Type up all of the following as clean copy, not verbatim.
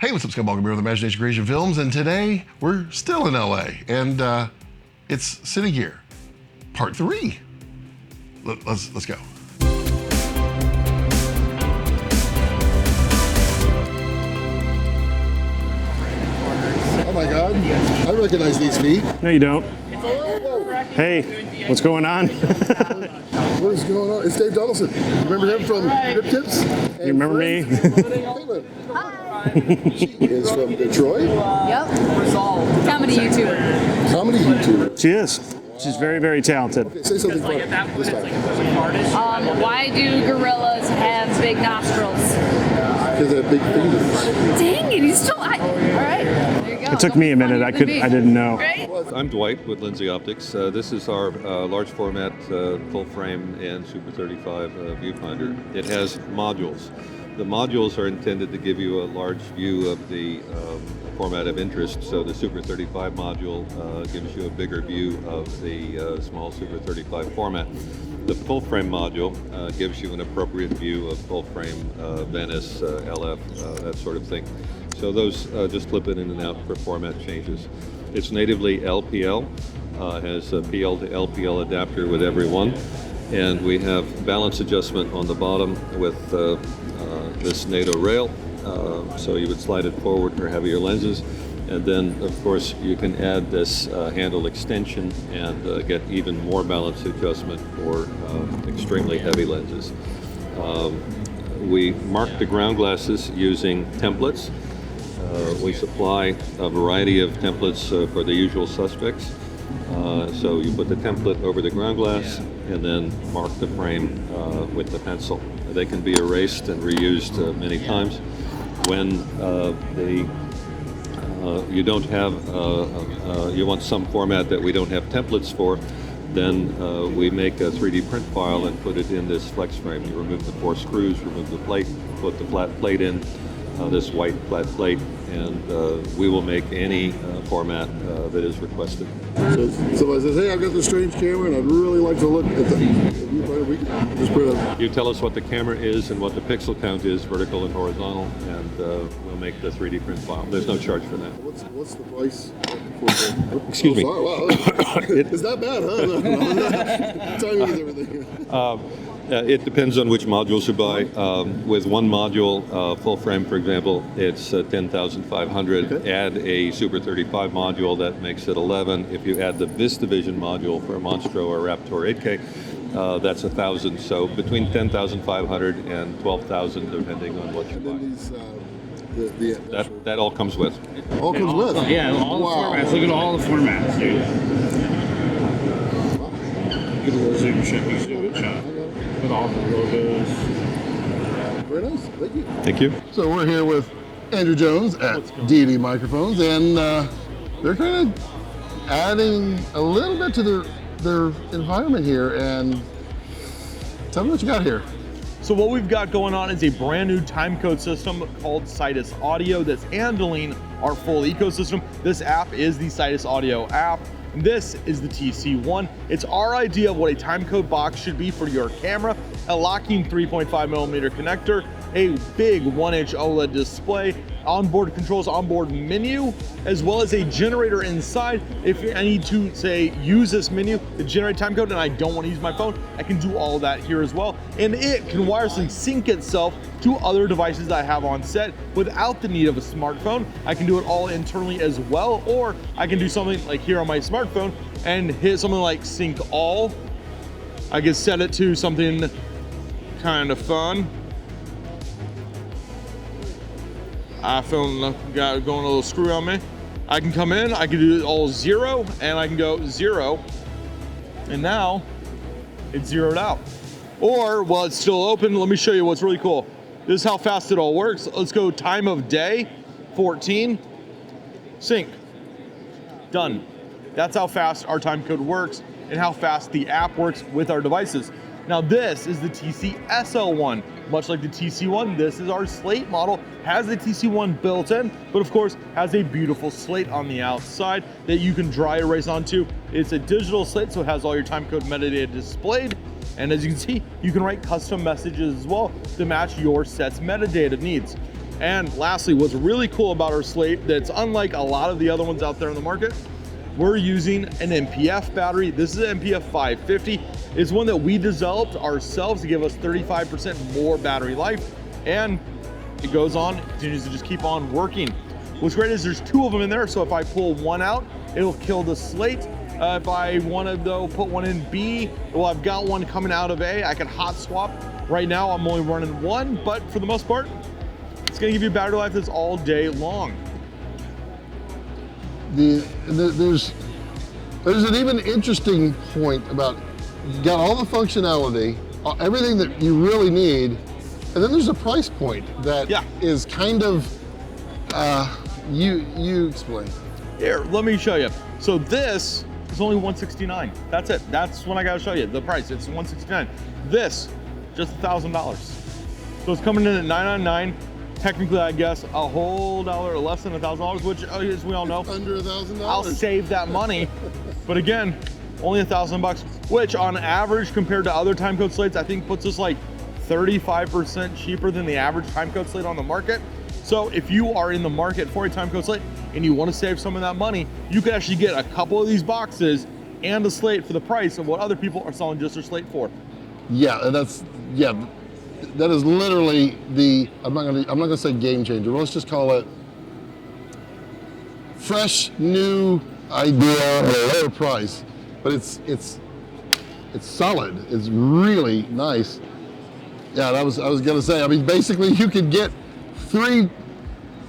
Hey, what's up, Scott Bokeh with Imagination Creation Films, and today we're still in LA, and it's CineGear, part 3. Let's go. Oh my God, I recognize these feet. No, you don't. Hey, what's going on? What is going on? It's Dave Donaldson. You remember him from Grip Tips? You remember me? She is from Detroit. Yep. Comedy YouTuber. Comedy YouTuber. She is. She's very, very talented. Okay, say something funny this time. Why do gorillas have big nostrils? Because they have big fingers. Dang it, he's still. All right, there you go. It took me a minute. I didn't know. Right? I'm Dwight with Lindsey Optics. This is our large format full frame and Super 35 viewfinder. It has modules. The modules are intended to give you a large view of the format of interest. So the Super 35 module gives you a bigger view of the small Super 35 format. The full frame module gives you an appropriate view of full frame, Venice, LF, that sort of thing. So those just flip in and out for format changes. It's natively LPL, has a PL to LPL adapter with every one. And we have balance adjustment on the bottom with this NATO rail. So you would slide it forward for heavier lenses. And then, of course, you can add this handle extension and get even more balance adjustment for extremely heavy lenses. We mark the ground glasses using templates. We supply a variety of templates for the usual suspects. So you put the template over the ground glass and then mark the frame with the pencil. They can be erased and reused many times. When you don't have, you want some format that we don't have templates for, then we make a 3D print file and put it in this flex frame. You remove the 4 screws, remove the plate, put the flat plate in, this white flat plate, and we will make any format that is requested. So somebody says, hey, I've got this strange camera and I'd really like to look at the viewfinder. We can just put it. You tell us what the camera is and what the pixel count is, vertical and horizontal, and we'll make the 3D print file. There's no charge for that. What's the price? Excuse me. Wow. It's not bad, huh? Timing is everything. It depends on which modules you buy. With one module, full frame, for example, it's 10,500. Okay. Add a Super 35 module, that makes it 11. If you add the VistaVision module for a Monstro or Raptor 8K, that's 1,000. So between 10,500 and 12,000, depending on what you buy. That all comes with. All comes with? Yeah, all the formats. Look at all the formats, dude. Look at the zoom shot. You do a good job. With all the logos. Very nice. Thank you. Thank you. So we're here with Andrew Jones at Deity Microphones, and they're kind of adding a little bit to their environment here. And tell me what you got here. So what we've got going on is a brand new timecode system called Situs Audio that's handling our full ecosystem. This app is the Situs Audio app. This is the TC1. It's our idea of what a timecode box should be for your camera, a locking 3.5mm connector, a big 1-inch OLED display, onboard controls, onboard menu, as well as a generator inside. If I need to, say, use this menu to generate timecode and I don't want to use my phone, I can do all of that here as well. And it can wirelessly sync itself to other devices I have on set without the need of a smartphone. I can do it all internally as well, or I can do something like here on my smartphone and hit something like sync all. I can set it to something kind of fun. iPhone got going a little screw on me. I can come in, I can do it all 0, and I can go 0, and now it's zeroed out. Or while it's still open, let me show you what's really cool. This is how fast it all works. Let's go time of day, 14, sync, done. That's how fast our timecode works and how fast the app works with our devices. Now this is the TC SL1. Much like the TC1, this is our slate model, has the TC1 built in, but of course has a beautiful slate on the outside that you can dry erase onto. It's a digital slate, so it has all your timecode metadata displayed. And as you can see, you can write custom messages as well to match your set's metadata needs. And lastly, what's really cool about our slate that's unlike a lot of the other ones out there in the market, we're using an MPF battery. This is an MPF 550. It's one that we developed ourselves to give us 35% more battery life, and it goes on, continues to just keep on working. What's great is there's 2 of them in there, so if I pull one out, it'll kill the slate. If I wanted to put one in B, well, I've got one coming out of A, I can hot swap. Right now, I'm only running one, but for the most part, it's gonna give you a battery life that's all day long. There's an even interesting point about you got all the functionality, everything that you really need, and then there's a price point that is kind of, you explain. Here, let me show you. So this is only $169. That's it. That's when I gotta show you the price. It's $169. This, just $1,000. So it's coming in at $999. Technically, I guess a whole dollar or less than $1,000, which, as we all know, under $1,000. I'll save that money. But again, only $1,000, which on average compared to other timecode slates, I think puts us like 35% cheaper than the average timecode slate on the market. So if you are in the market for a timecode slate and you want to save some of that money, you can actually get a couple of these boxes and a slate for the price of what other people are selling just their slate for. Yeah, and that is literally the, I'm not gonna say game changer, let's just call it fresh, new idea at a lower price, but it's solid, it's really nice. Yeah, I was gonna say, I mean, basically you could get 3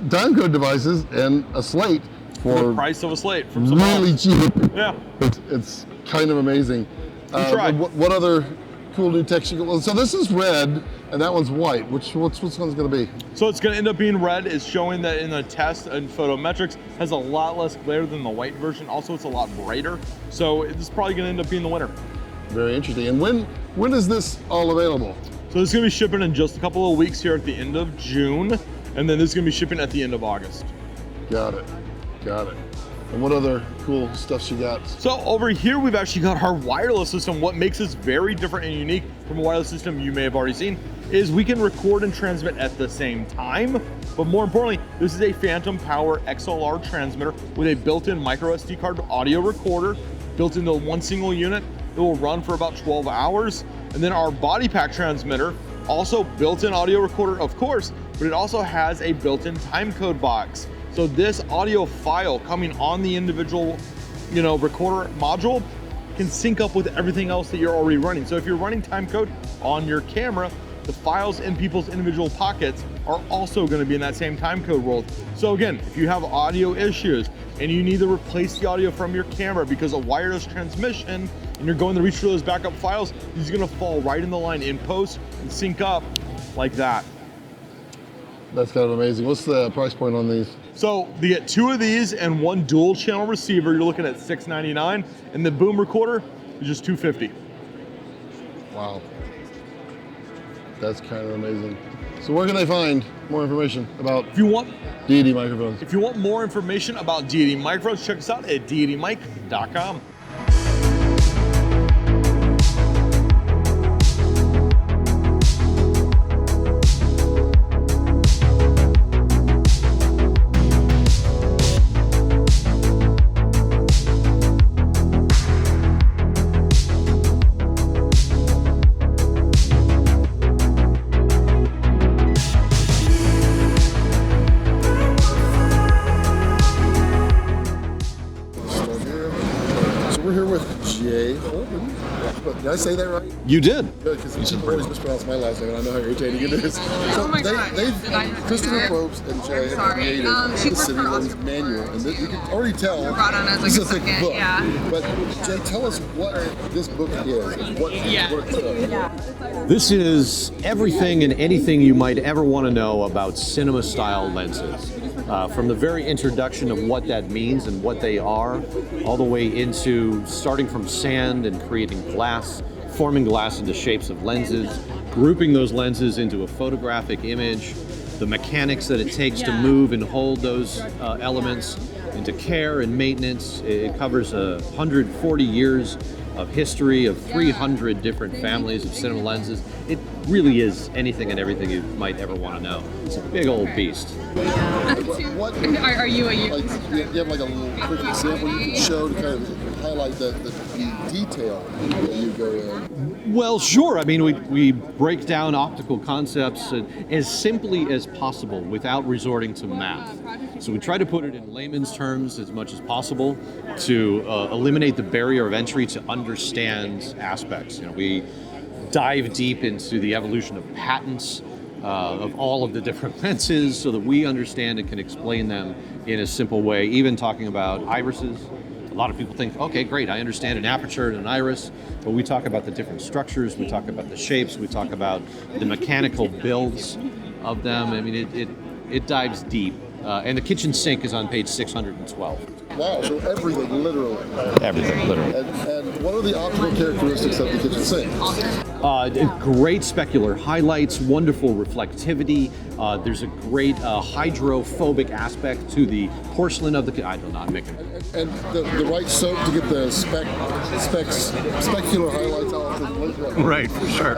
timecode devices and a slate for the price of a slate from really cheap. Yeah. It's kind of amazing. What other cool new texture? So this is red and that one's white. Which one's gonna be? So it's gonna end up being red. It's showing that in the test and photometrics has a lot less glare than the white version. Also, it's a lot brighter. So it's probably gonna end up being the winner. Very interesting. And when is this all available? So this is gonna be shipping in just a couple of weeks here at the end of June. And then this is gonna be shipping at the end of August. Got it. And what other cool stuff she got? So over here, we've actually got our wireless system. What makes this very different and unique from a wireless system you may have already seen is we can record and transmit at the same time. But more importantly, this is a Phantom Power XLR transmitter with a built-in micro SD card audio recorder built into one single unit. It will run for about 12 hours. And then our body pack transmitter, also built-in audio recorder, of course, but it also has a built-in timecode box. So this audio file coming on the individual, recorder module can sync up with everything else that you're already running. So if you're running timecode on your camera, the files in people's individual pockets are also going to be in that same timecode world. So again, if you have audio issues and you need to replace the audio from your camera because of wireless transmission and you're going to reach for those backup files, these are going to fall right in the line in post and sync up like that. That's kind of amazing. What's the price point on these? So to get 2 of these and 1 dual channel receiver, you're looking at $699, and the boom recorder is just $250. Wow. That's kind of amazing. So where can they find more information about Deity microphones? If you want more information about Deity microphones, check us out at deitymic.com. We're here with Jay Holben. Did I say that right? You did. Good, because you should always mispronounce my last name, and I know how irritating it is. So Christopher Probst and Jay have created the Cine Lens Manual, and you can already tell this is a thick book. Yeah. But Jay, tell us what this book is and what it does. This is everything and anything you might ever want to know about cinema-style lenses. From the very introduction of what that means and what they are, all the way into starting from sand and creating glass, forming glass into shapes of lenses, grouping those lenses into a photographic image, the mechanics that it takes to move and hold those elements, into care and maintenance. It covers 140 years of history of 300 different families of cinema lenses. really is anything and everything you might ever want to know. It's a big old beast. What Are you a like, you have like a little quick example you can show to kind of highlight the detail that you go in? Well, sure. I mean, we break down optical concepts as simply as possible without resorting to math. So we try to put it in layman's terms as much as possible to eliminate the barrier of entry to understand aspects. You know, we dive deep into the evolution of patents, of all of the different lenses, so that we understand and can explain them in a simple way, even talking about irises. A lot of people think, okay, great, I understand an aperture and an iris, but we talk about the different structures, we talk about the shapes, we talk about the mechanical builds of them. I mean, it dives deep. And the kitchen sink is on page 612. Wow, so everything, literally. Everything, literally. And what are the optical characteristics of the kitchen sink? Great specular highlights, wonderful reflectivity. There's a great hydrophobic aspect to the porcelain of the. I do not make it. And the right soap to get the specular highlights off the lid. Right, for sure.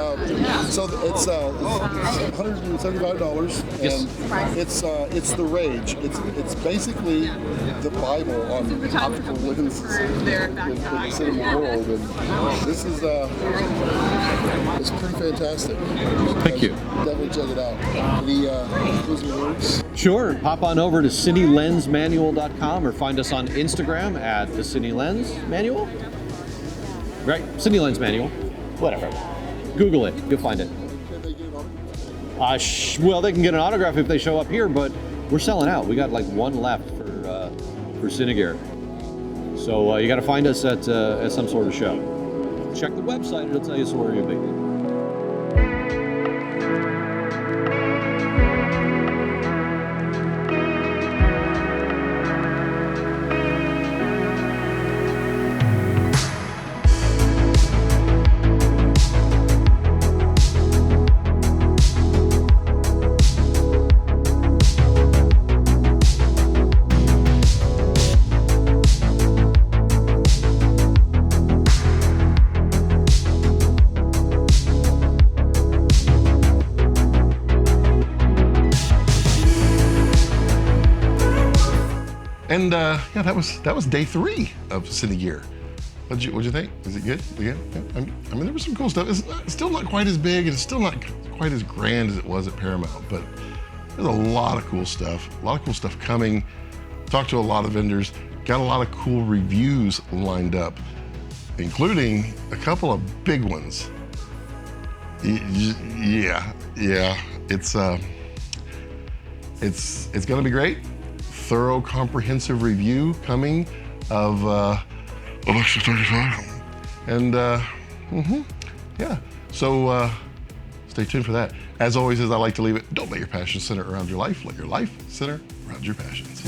So it's $175, and it's the rage. It's basically the Bible on optical lenses in the cinema world, and this is it's pretty fantastic. Thank you. Definitely check it out. Any closing words? Sure. Pop on over to CineLensManual.com or find us on Instagram at the Cine Lens Manual. Right? Cine Lens Manual. Whatever. Google it. You'll find it. Can they get it on? Well, they can get an autograph if they show up here, but we're selling out. We got like one left for CineGear. So you got to find us at some sort of show. Check the website; it'll tell you where you'll be. And yeah, that was day 3 of CineGear. What'd you think? Is it good? Yeah. I mean, there was some cool stuff. It's still not quite as big, and it's still not quite as grand as it was at Paramount, but there's a lot of cool stuff. A lot of cool stuff coming. Talked to a lot of vendors. Got a lot of cool reviews lined up, including a couple of big ones. Yeah. It's gonna be great. Thorough, comprehensive review coming of Alexa 35. And yeah, so stay tuned for that. As always, as I like to leave it, don't let your passion center around your life. Let your life center around your passions.